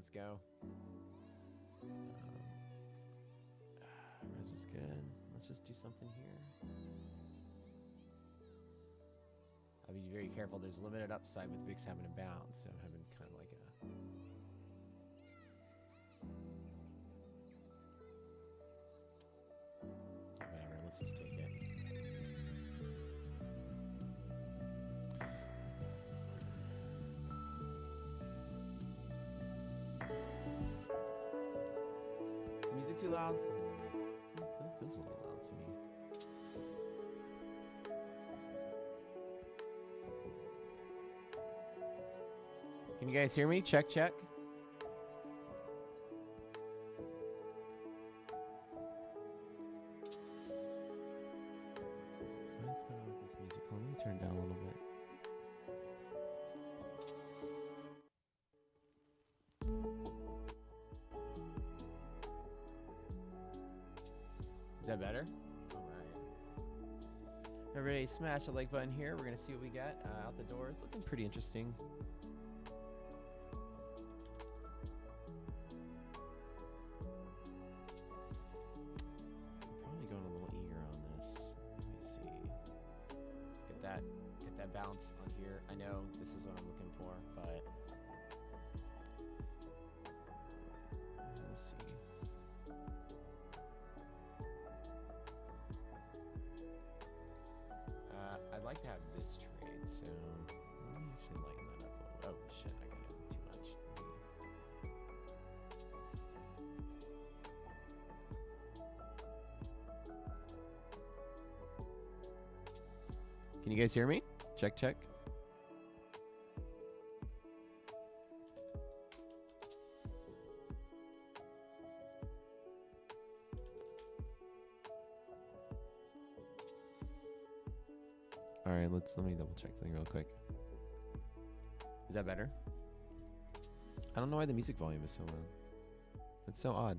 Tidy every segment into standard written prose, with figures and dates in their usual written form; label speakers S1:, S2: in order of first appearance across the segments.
S1: Let's go. Res is good. Let's just do something here. I'll be very careful. There's limited upside with VIX having a bounce, so having kind of like a... Whatever, let's just take it. Is the music too loud? It feels a little loud to me. Can you guys hear me? Check, check. What's going on with this music? Let me turn it down a little bit. Is that better? All right. Everybody smash the like button here. We're going to see what we got out the door. It's looking pretty interesting. Probably going a little eager on this. Let me see. Get that bounce on here. I know this is what I'm looking for, but we'll see. I'd like to have this trade, so let me actually lighten that up a little. Oh shit, I got it too much. Can you guys hear me? Check, check. All right, let me double check something real quick. Is that better? I don't know why the music volume is so low. It's so odd.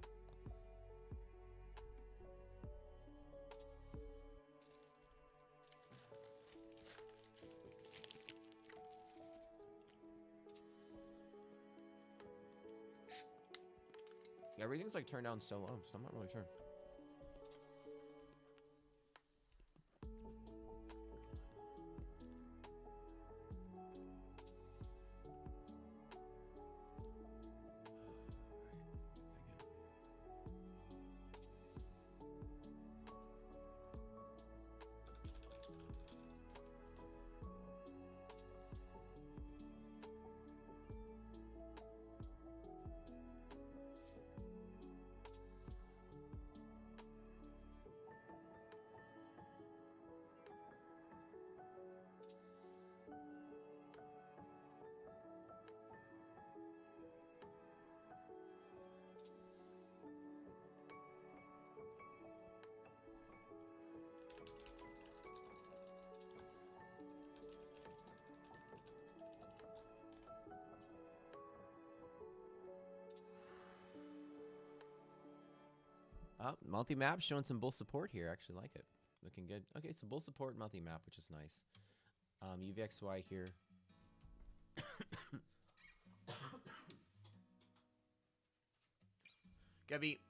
S1: Everything's like turned down so low, so I'm not really sure. Multi-map showing some bull support here. Actually like it. Looking good. Okay, so bull support multi-map, which is nice. UVXY here.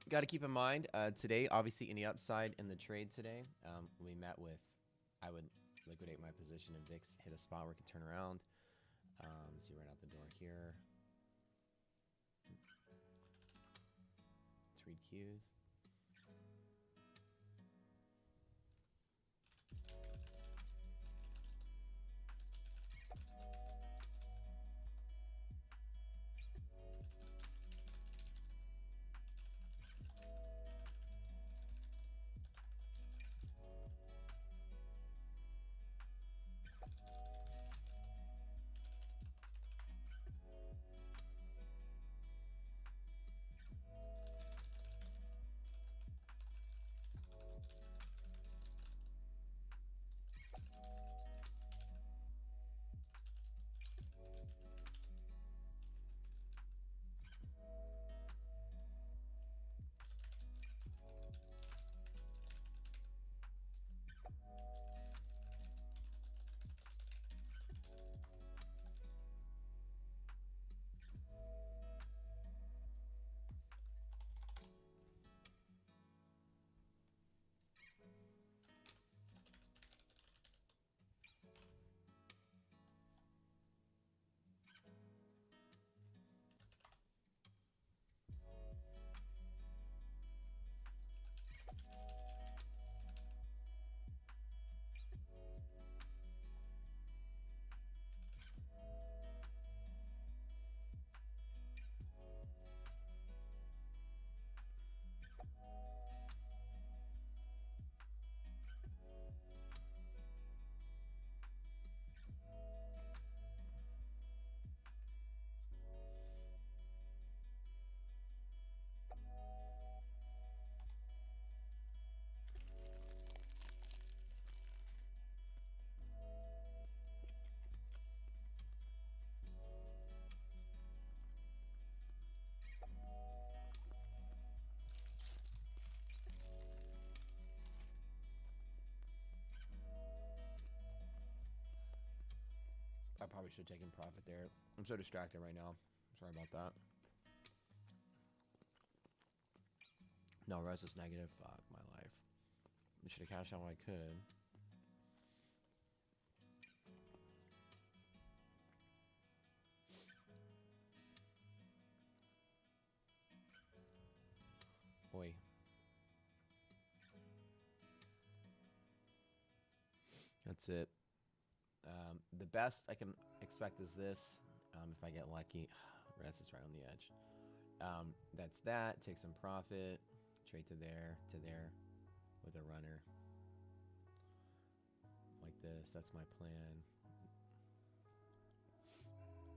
S1: Gotta keep in mind, today, obviously, any upside in the trade today, we met with, I would liquidate my position and VIX hit a spot where it can turn around. See right out the door here. Let's read cues. probably should have taken profit there. I'm so distracted right now. Sorry about that. No, res is negative. Fuck my life. I should have cashed out what I could. Boy. That's it. The best I can expect is this. If I get lucky. Res is right on the edge. That's that. Take some profit. Trade to there with a runner. Like this. That's my plan.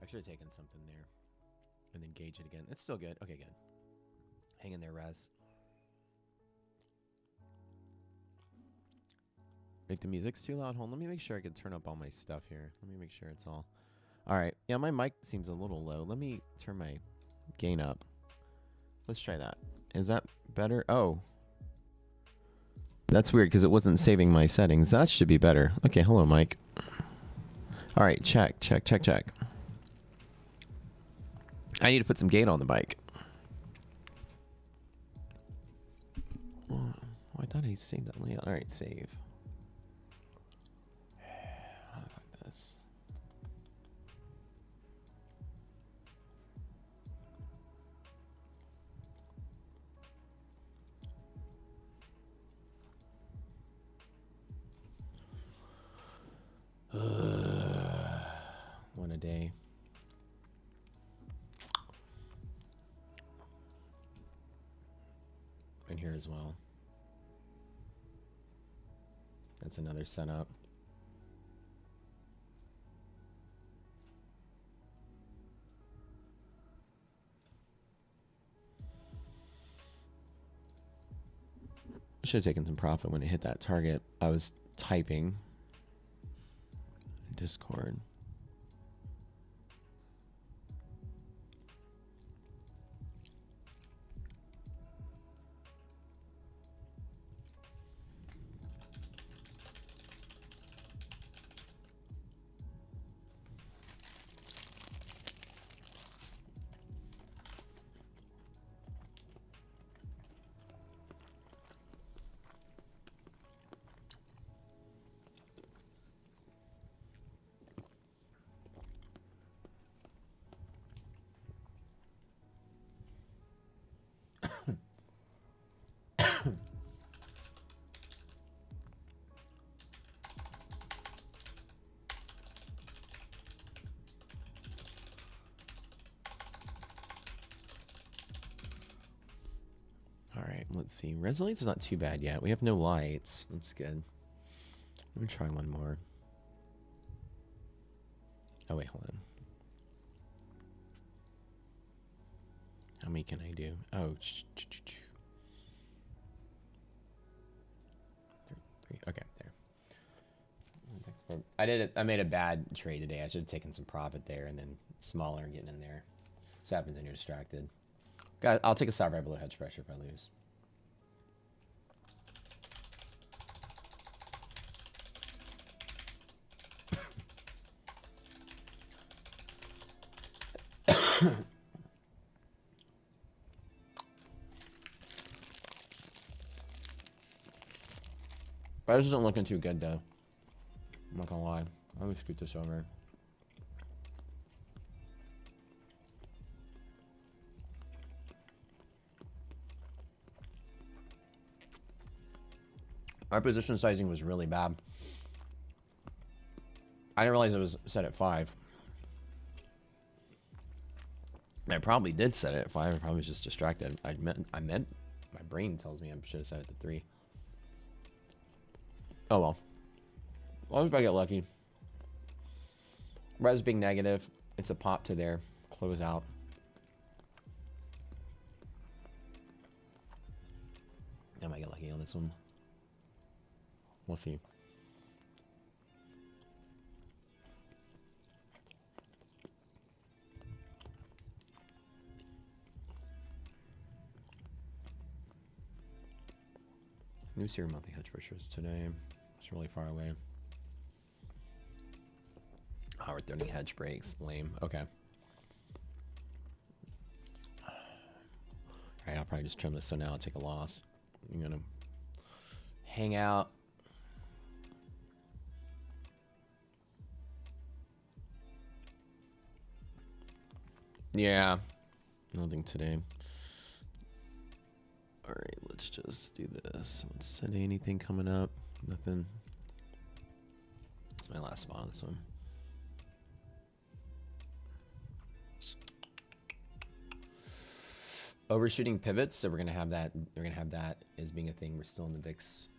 S1: I should have taken something there. And then gauge it again. It's still good. Okay, good. Hang in there, Res. Make the music's too loud. Hold on. Let me make sure I can turn up all my stuff here. Let me make sure it's all. All right. Yeah, my mic seems a little low. Let me turn my gain up. Let's try that. Is that better? Oh. That's weird because it wasn't saving my settings. That should be better. Okay, hello, Mike. All right, check. I need to put some gain on the mic. Oh, I thought I saved that layout. All right, save. Like this. One a day. And here as well. That's another setup. Should have taken some profit when it hit that target. I was typing in Discord. Let's see. Resilience is not too bad yet. We have no lights. That's good. Let me try one more. Oh, wait, hold on. How many can I do? Oh, three. Okay, there. I made a bad trade today. I should have taken some profit there and then smaller and getting in there. This happens when you're distracted. Guys, I'll take a stop right below hedge pressure if I lose. This isn't looking too good though. I'm not gonna lie. Let me scoot this over. Our position sizing was really bad. I didn't realize it was set at 5. I probably did set it at 5. I probably was just distracted. I meant my brain tells me I should have set it to 3. Oh well. As long as I get lucky. Res being negative, it's a pop to there. Close out. I might get lucky on this one. We'll see. New serum monthly hedge pressures today. It's really far away. Oh, we're 4:30 hedge breaks. Lame. Okay. All right, I'll probably just trim this so now I'll take a loss. I'm gonna hang out. Yeah, nothing today. All right, let's just do this. Let's send anything coming up. Nothing. That's my last spot on this one. Overshooting pivots, so we're gonna have that. We're gonna have that as being a thing. We're still in the VIX.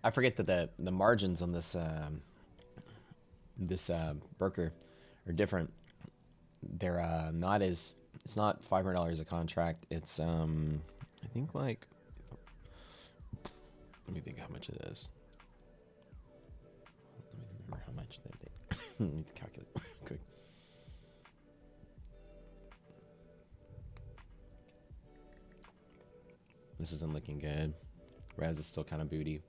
S1: I forget that the margins on this broker are different. They're not as, it's not $500 a contract. It's I think like, let me think how much it is. Let me remember how much they need to calculate quick. This isn't looking good. Raz is still kind of booty.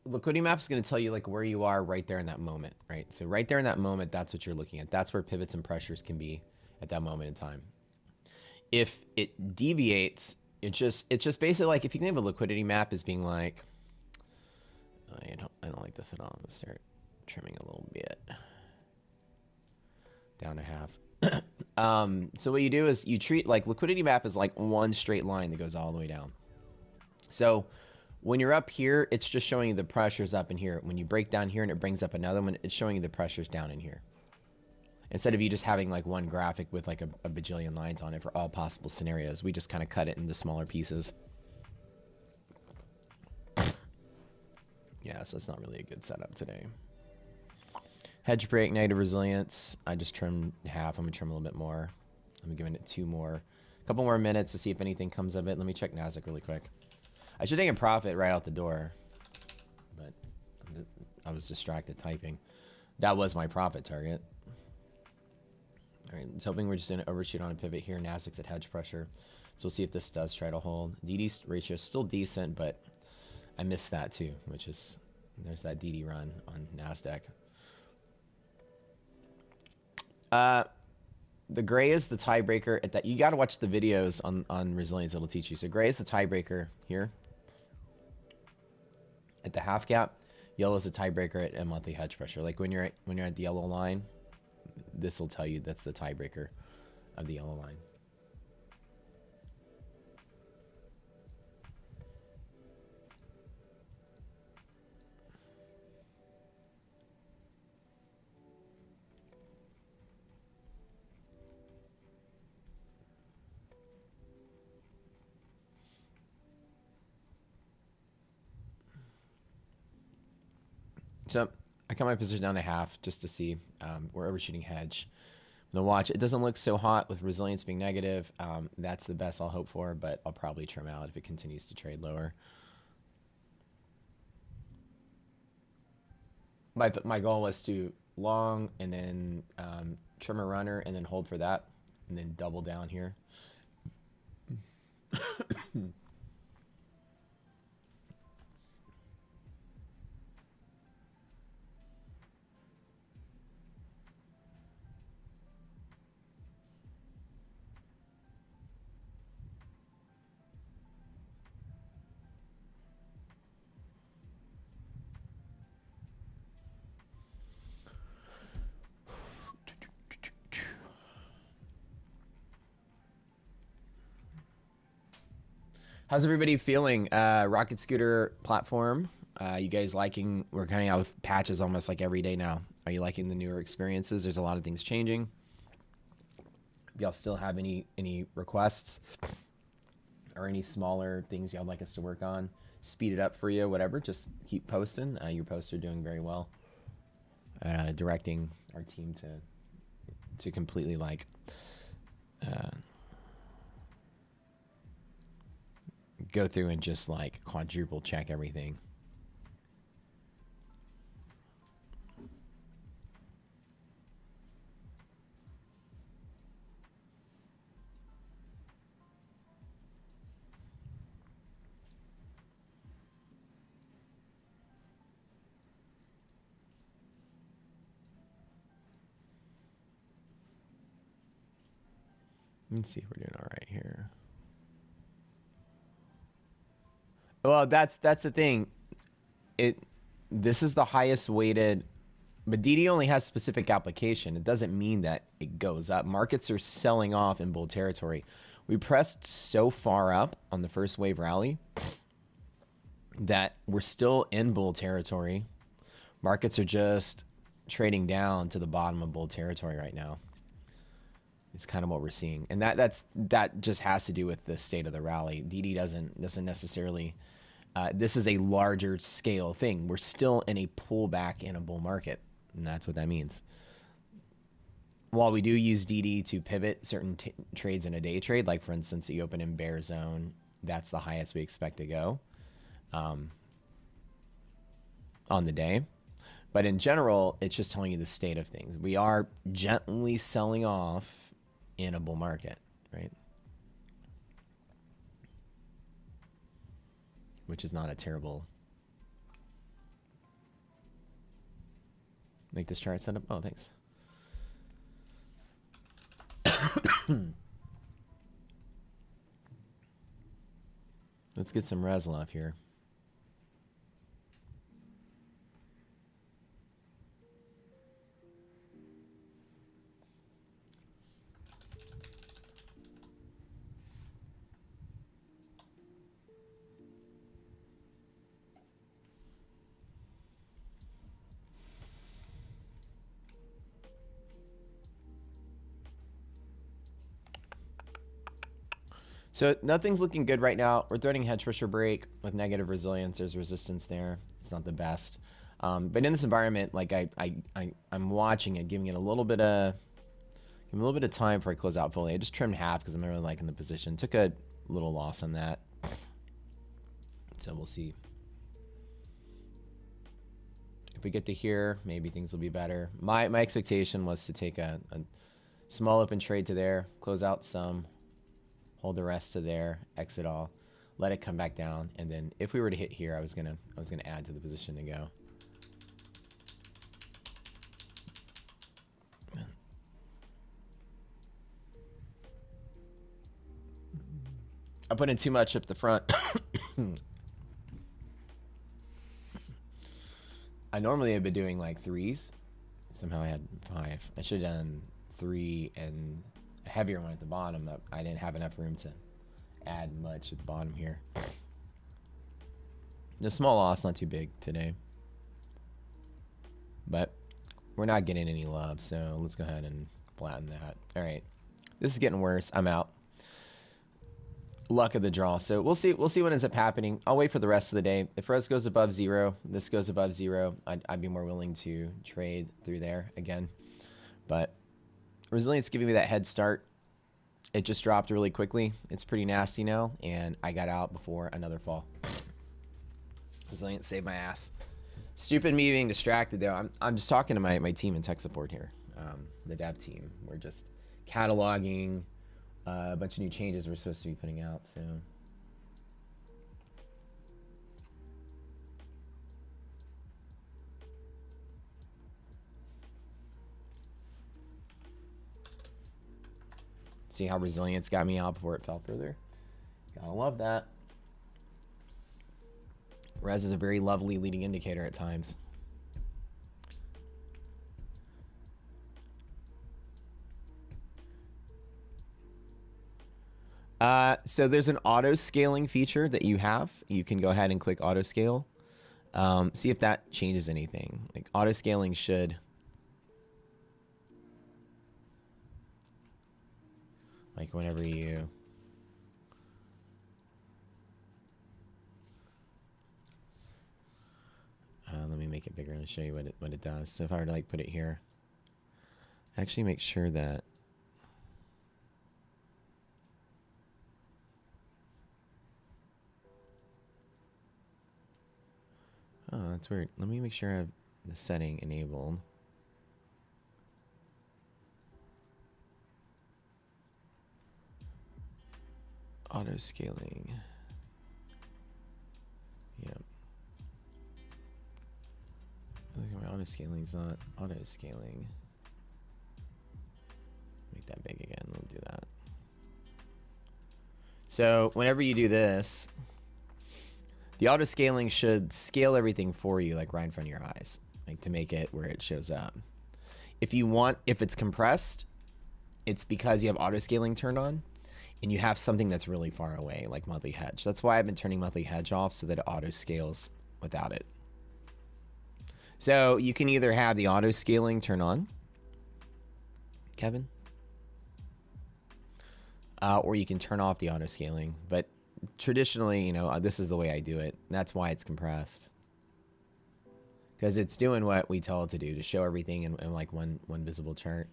S1: Liquidity map is going to tell you like where you are right there in that moment, right? So right there in that moment, that's what you're looking at. That's where pivots and pressures can be at that moment in time. If it deviates, it's just basically like, if you think of a liquidity map as being like, I don't like this at all. I'm gonna start trimming a little bit down to half. So what you do is you treat like liquidity map is like one straight line that goes all the way down. So when you're up here, it's just showing you the pressures up in here. When you break down here and it brings up another one, it's showing you the pressures down in here. Instead of you just having like one graphic with like a bajillion lines on it for all possible scenarios, we just kind of cut it into smaller pieces. Yeah, so it's not really a good setup today. Hedge break, negative resilience. I just trimmed half. I'm gonna trim a little bit more. I'm giving it a couple more minutes to see if anything comes of it. Let me check NASDAQ really quick. I should take a profit right out the door, but I was distracted typing. That was my profit target. All right, I'm hoping we're just going to overshoot on a pivot here. NASDAQ's at hedge pressure, so we'll see if this does try to hold. DD ratio is still decent, but I missed that too, which is, there's that DD run on NASDAQ. The gray is the tiebreaker at that. You got to watch the videos on resilience. It'll teach you. So gray is the tiebreaker here at the half gap. Yellow is a tiebreaker at a monthly hedge pressure. Like when you're at the yellow line, this will tell you that's the tiebreaker of the yellow line. So I cut my position down to half just to see. We're overshooting hedge. I'm gonna watch. It doesn't look so hot with resilience being negative. That's the best I'll hope for, but I'll probably trim out if it continues to trade lower. My goal was to long and then trim a runner and then hold for that and then double down here. How's everybody feeling? Rocket Scooter platform. You guys liking? We're coming out with patches almost like every day now. Are you liking the newer experiences? There's a lot of things changing. Y'all still have any requests or any smaller things y'all like us to work on? Speed it up for you, whatever. Just keep posting. Your posts are doing very well. Directing our team to completely like go through and just like quadruple check everything. Let's see if we're doing all right here. Well, that's the thing. This is the highest weighted, but DD only has specific application. It doesn't mean that it goes up. Markets are selling off in bull territory. We pressed so far up on the first wave rally that we're still in bull territory. Markets are just trading down to the bottom of bull territory right now. It's kind of what we're seeing, and that just has to do with the state of the rally. DD doesn't necessarily. This is a larger scale thing. We're still in a pullback in a bull market, and that's what that means. While we do use DD to pivot certain trades in a day trade, like for instance, you open in bear zone, that's the highest we expect to go on the day. But in general, it's just telling you the state of things. We are gently selling off in a bull market, right? Which is not a terrible. Make this chart set up. Oh, thanks. Let's get some Reslov here. So nothing's looking good right now. We're threading hedge pressure break with negative resilience. There's resistance there. It's not the best. But in this environment, like I'm watching it, giving it a little bit of time before I close out fully. I just trimmed half because I'm not really liking the position. Took a little loss on that. So we'll see. If we get to here, maybe things will be better. My expectation was to take a small open trade to there, close out some, hold the rest to there, exit all, let it come back down, and then if we were to hit here, I was gonna add to the position to go. I put in too much up the front. I normally have been doing like 3s. Somehow I had 5. I should have done 3 and a heavier one at the bottom. I didn't have enough room to add much at the bottom here. The small loss, not too big today. But we're not getting any love, so let's go ahead and flatten that. All right. This is getting worse. I'm out. luck of the draw. So we'll see what ends up happening. I'll wait for the rest of the day. If res goes above 0, this goes above 0, I'd be more willing to trade through there again. But resilience giving me that head start. It just dropped really quickly. It's pretty nasty now, and I got out before another fall. Resilience saved my ass. Stupid me being distracted though. I'm just talking to my team in tech support here, the dev team. We're just cataloging a bunch of new changes we're supposed to be putting out. So see how resilience got me out before it fell further. Gotta love that. Res is a very lovely leading indicator at times. So there's an auto scaling feature that you have. You can go ahead and click auto scale. See if that changes anything. Like auto scaling should. Like whenever you. Let me make it bigger and show you what it does. So if I were to like put it here, actually make sure that. Oh, that's weird. Let me make sure I have the setting enabled. Auto scaling. Yep. Look at my auto scaling's not auto scaling. Make that big again. We'll do that. So whenever you do this, the auto scaling should scale everything for you, like right in front of your eyes, like to make it where it shows up. If it's compressed, it's because you have auto scaling turned on and you have something that's really far away, like monthly hedge. That's why I've been turning monthly hedge off so that it auto scales without it. So you can either have the auto scaling turn on, Kevin, or you can turn off the auto scaling. But traditionally, you know, this is the way I do it. That's why it's compressed, because it's doing what we tell it to do, to show everything in like one visible chart.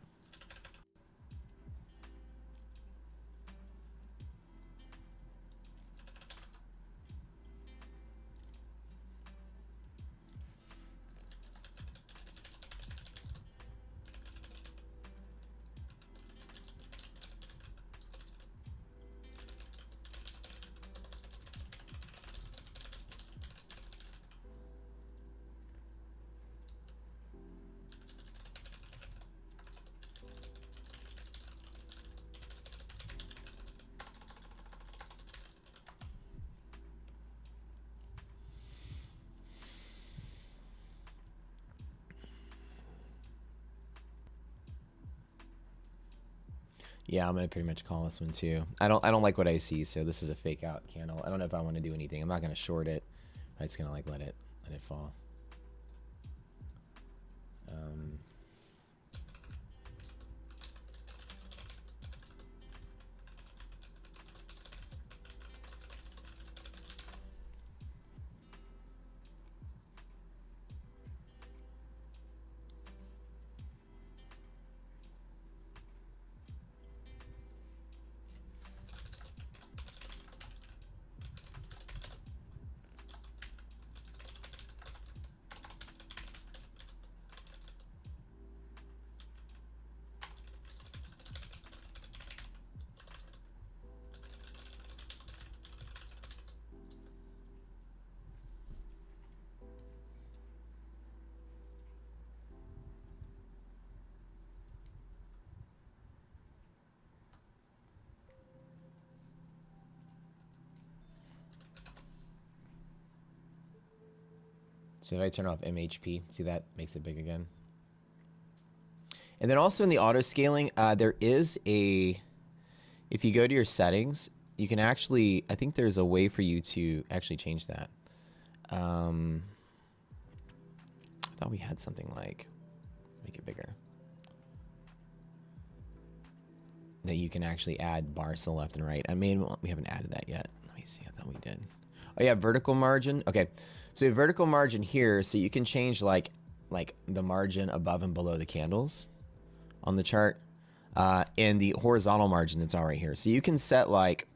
S1: Yeah, I'm gonna pretty much call this one too. I don't like what I see, so this is a fake out candle. I don't know if I want to do anything. I'm not gonna short it. I'm just gonna like let it fall. So did I turn off MHP? See, that makes it big again. And then also in the auto scaling, there is a, if you go to your settings, you can actually, I think there's a way for you to actually change that. I thought we had something like, make it bigger. that you can actually add bars to the left and right. I mean, we haven't added that yet. Let me see. I thought we did. Oh yeah, vertical margin. Okay, so you have vertical margin here, so you can change like the margin above and below the candles on the chart, and the horizontal margin that's all right here. So you can set like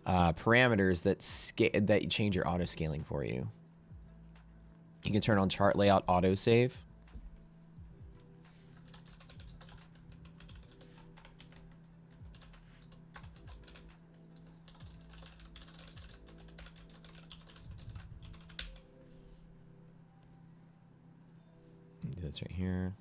S1: parameters that change your auto scaling for you. You can turn on chart layout auto save. Do this right here.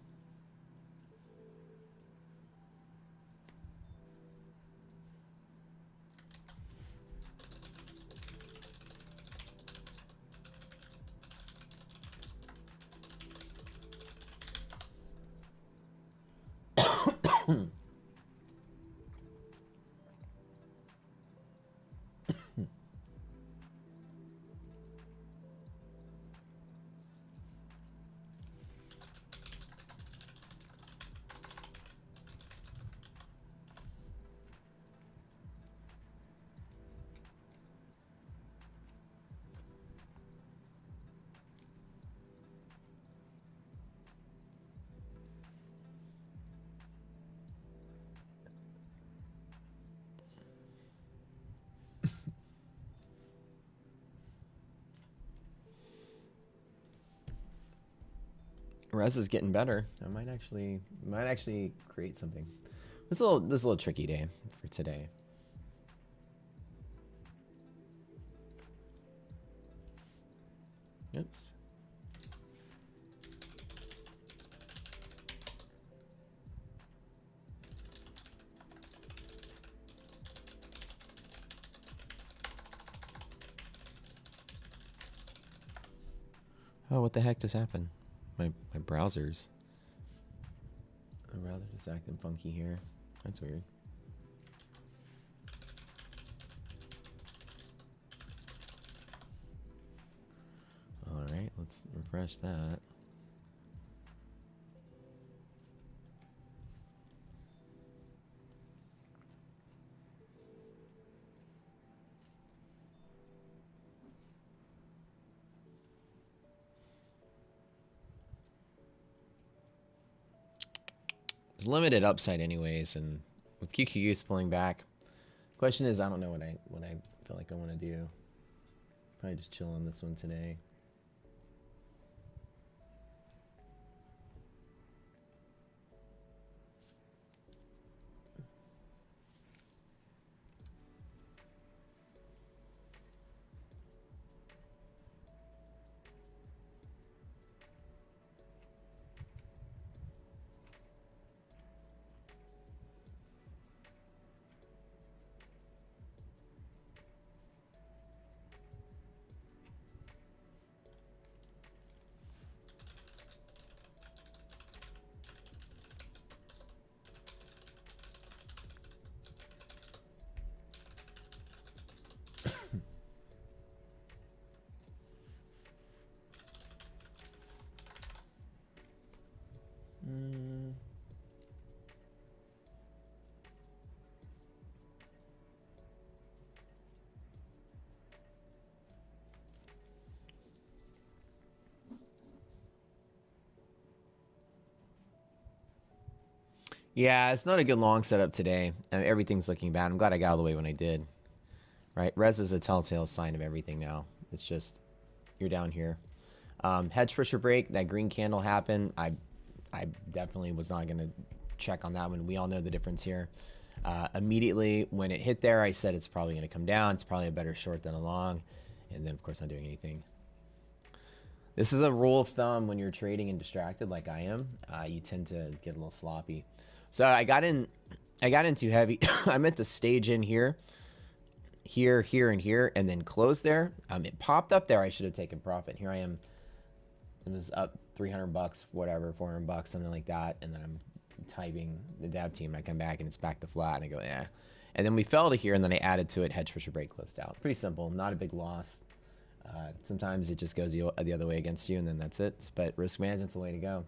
S1: Res is getting better. I might actually create something. This is a little tricky day for today. Oops. Oh, what the heck just happened? My browser's just acting funky here. That's weird. All right, let's refresh that. Limited upside anyways, and with QQQs pulling back, question is I don't know what I feel like I want to do. Probably just chill on this one today. Yeah, it's not a good long setup today. I mean, everything's looking bad. I'm glad I got out of the way when I did. Right, res is a telltale sign of everything now. It's just you're down here. Hedge pusher break. That green candle happened. I definitely was not going to check on that one. We all know the difference here. Immediately when it hit there, I said it's probably going to come down. It's probably a better short than a long. And then, of course, not doing anything. This is a rule of thumb when you're trading and distracted like I am. You tend to get a little sloppy. So I got in too heavy. I meant to stage in here, and here, and then close there. It popped up there. I should have taken profit. Here I am. It was up 300 bucks, whatever, 400 bucks, something like that. And then I'm typing the dev team. And I come back and it's back to flat. And I go, yeah. And then we fell to here, and then I added to it. Hedge pusher break closed out. Pretty simple. Not a big loss. Sometimes it just goes the other way against you, and then that's it. But risk management's the way to go.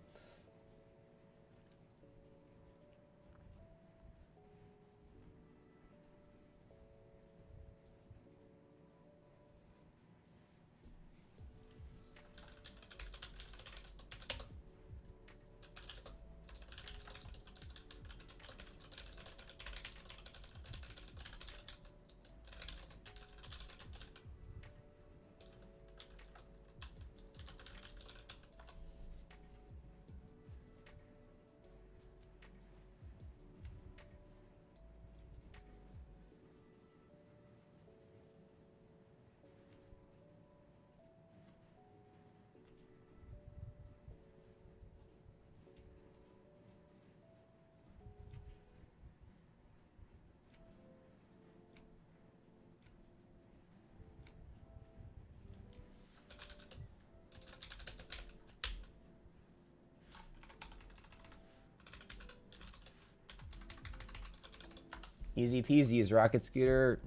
S1: Easy peasy. Use rocket scooter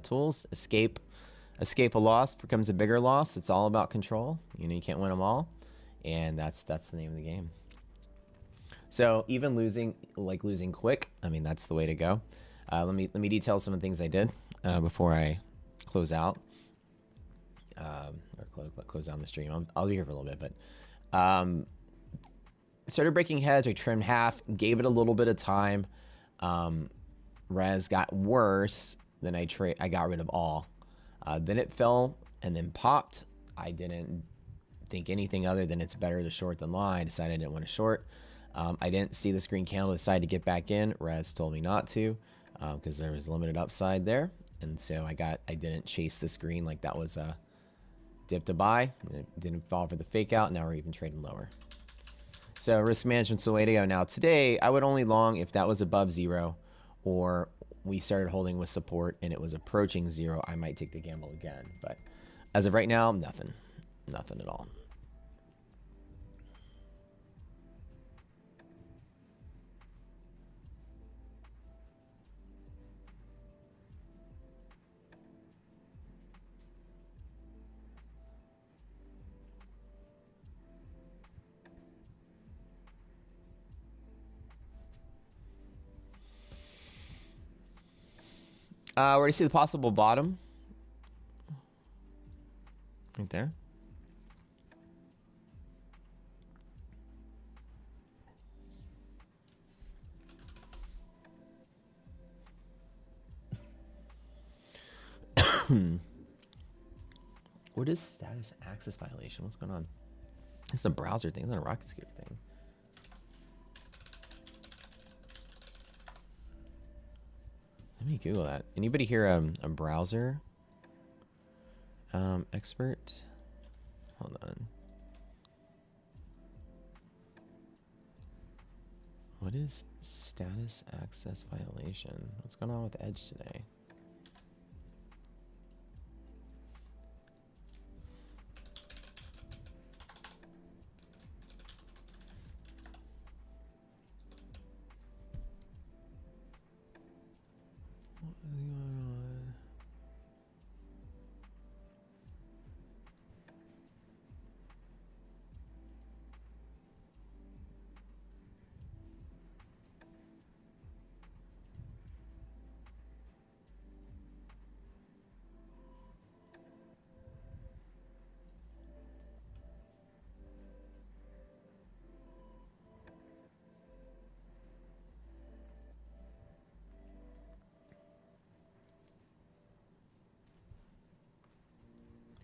S1: tools. Escape a loss becomes a bigger loss. It's all about control. You know, you can't win them all, and that's the name of the game. So even losing quick, I mean, that's the way to go. Let me detail some of the things I did before I close out or close down the stream. I'll be here for a little bit, but started breaking heads. I trimmed half, gave it a little bit of time. Res got worse. Then I got rid of all. Then it fell and then popped. I didn't think anything other than it's better to short than long. I decided I didn't want to short. I didn't see this green candle, decided to get back in. Res told me not to because there was limited upside there. And so I didn't chase this green like that was a dip to buy. It didn't fall for the fake out. Now we're even trading lower. So risk management's the way to go. Now today, I would only long if that was above 0 or we started holding with support and it was approaching 0. I might take the gamble again. But as of right now, nothing. Nothing at all. Where do you see the possible bottom? Right there. What is status access violation? What's going on? It's a browser thing. It's not a rocket scooter thing. Let me Google that. Anybody here a browser expert? Hold on. What is status access violation? What's going on with Edge today? What is going on?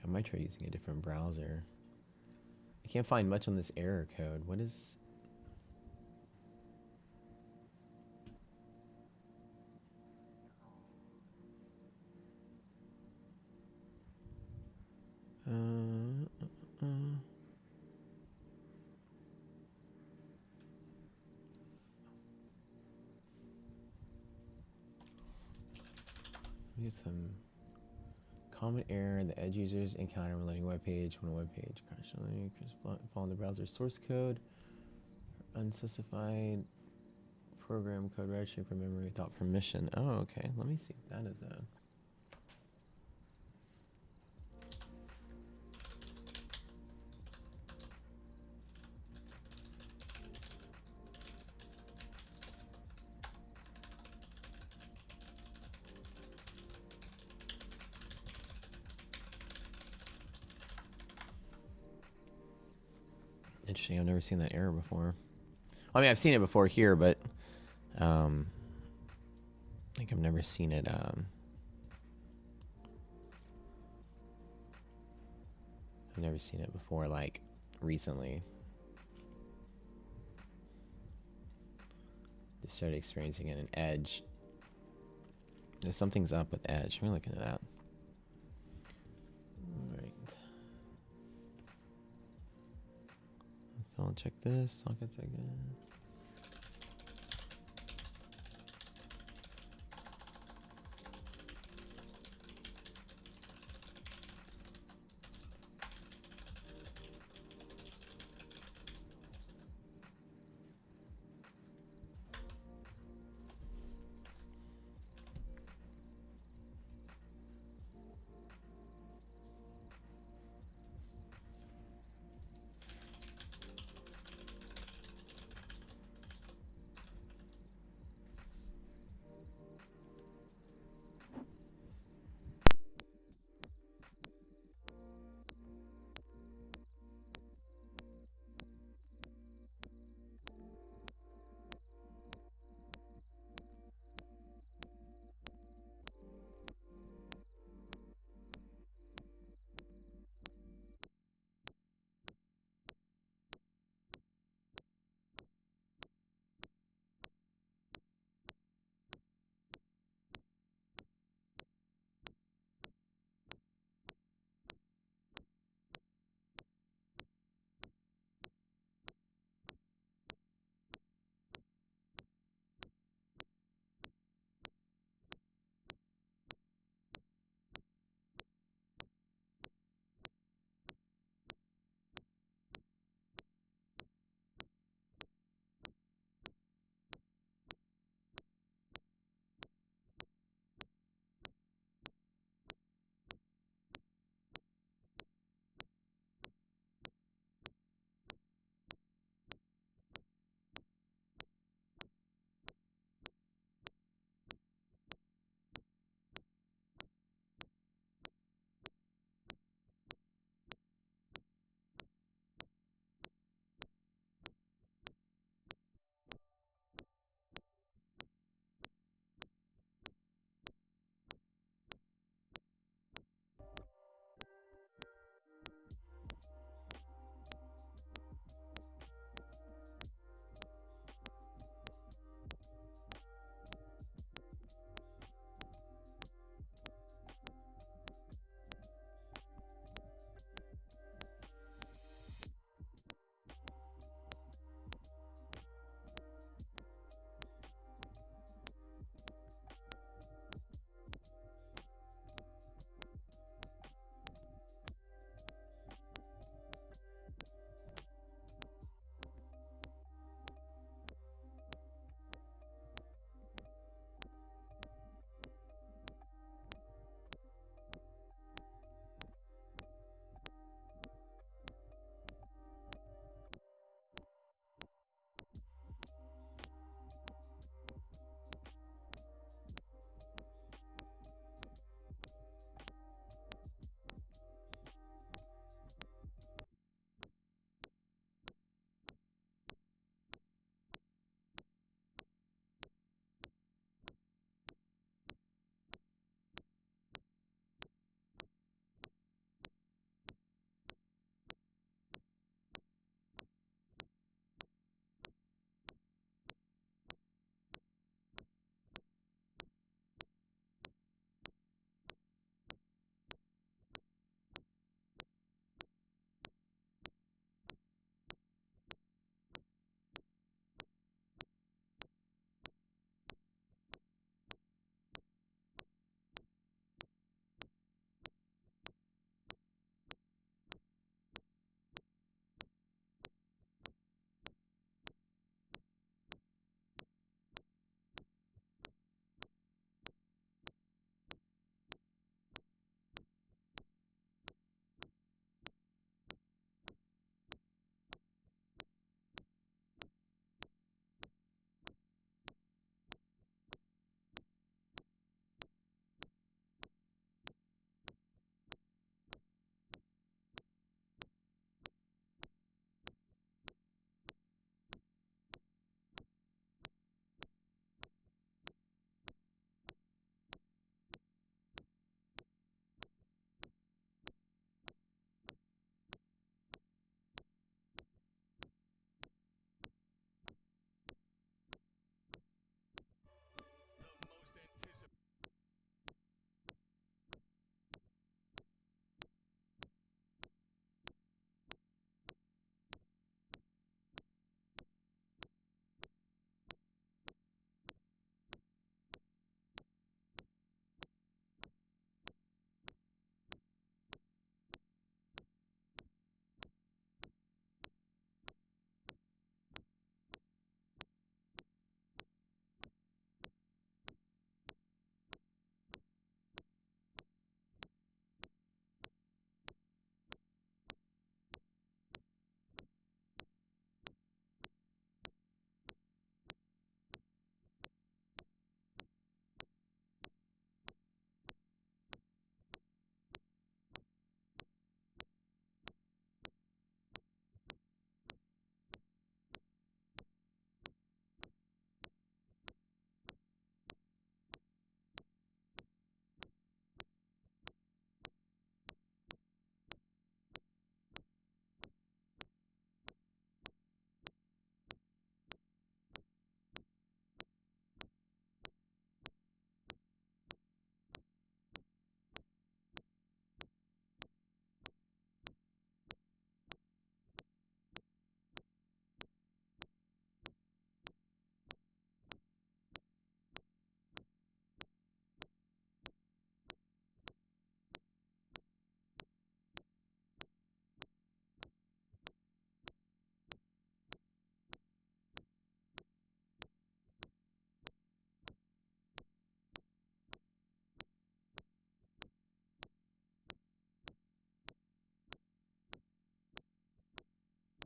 S1: I might try using a different browser. I can't find much on this error code. What is... Here's some common error the Edge users encounter when loading a web page. When a web page crashes, follow the browser source code, unspecified program code registering from memory without permission. Oh, okay. Let me see if that is a... Interesting. I've never seen that error before. I mean, I've seen it before here, but I think I've never seen it. I've never seen it before, like recently. Just started experiencing it in Edge. Something's up with Edge. Let me look into that. All right. So I'll check this. Sockets again.